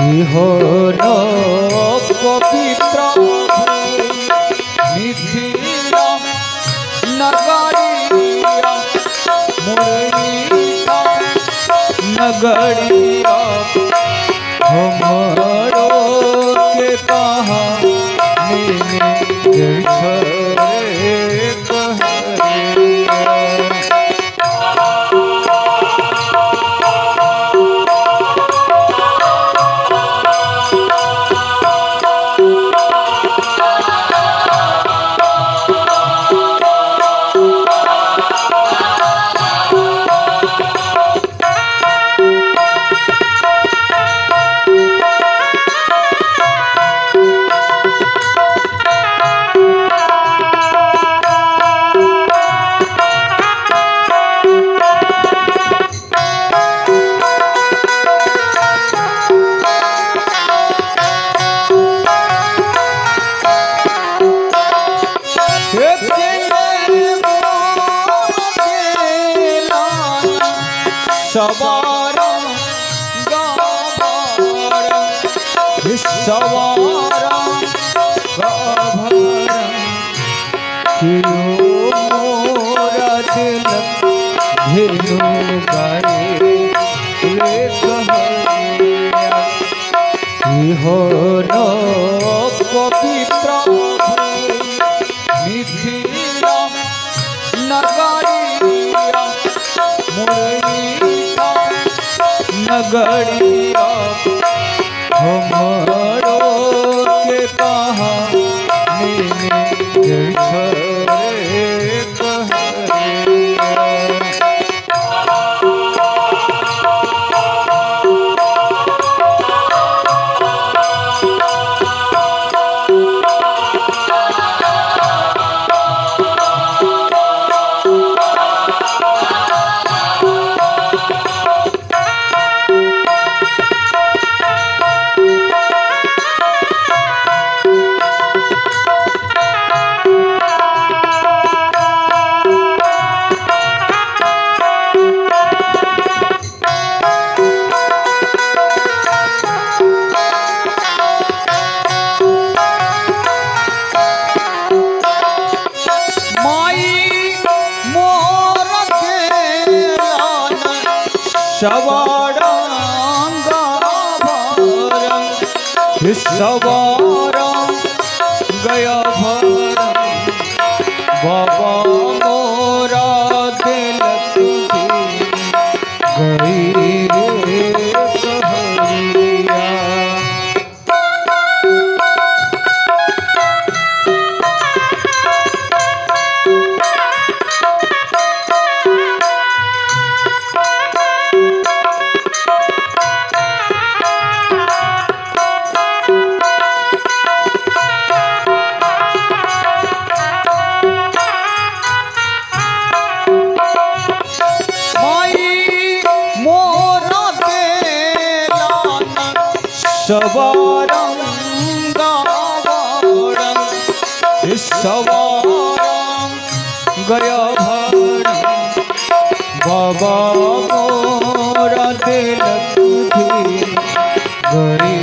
ইহন পবিত্র মিথিলা নগরিয়া মুরলীটা नगरिया हमारो के कहा मैंने सवारा गाभरा सवारा गाभरा कियो मोरा दिल भेलो गाए रे कहरिया इहन पवित्र मिथिला नगरिया मुरलीटा नगरिया हमारो के कहा मैंने सवारा गाभरा सवारा गया भरा बाबा मोरा दिल गई रे कहरिया सवारा गाभरा सवारा गया भरा बाबा मोरा दिल गई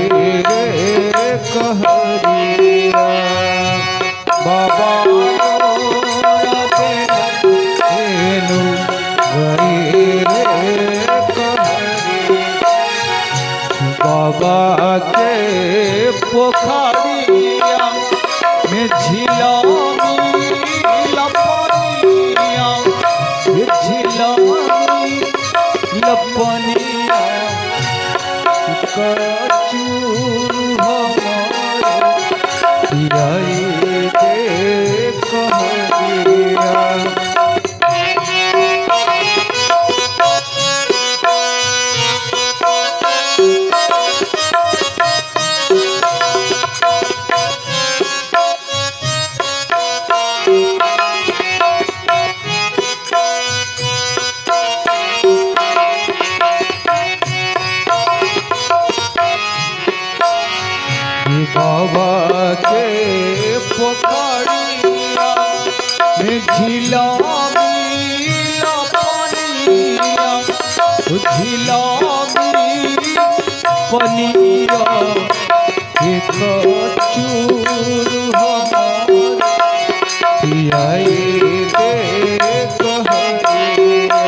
रे कहरिया बाबा मोरा दिल गई रे बाबा के पोखरिया में झिलामी लपनिया झिलामी लपनिया कचूर हमारा यही दे कहरिया बाबा के पोखरिया में झिलामी लपनिया झिलामी पनिया एक चूर हमार पियाई दे कहरिया।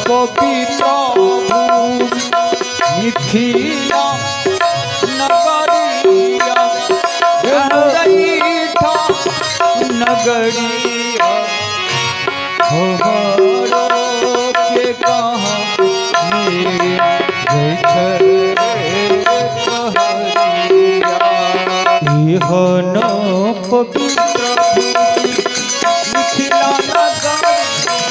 पवित्र मिथिला नगरिया नगरिया हमारो के कहाँ कहरिया। पवित्र मिथिला नगरिया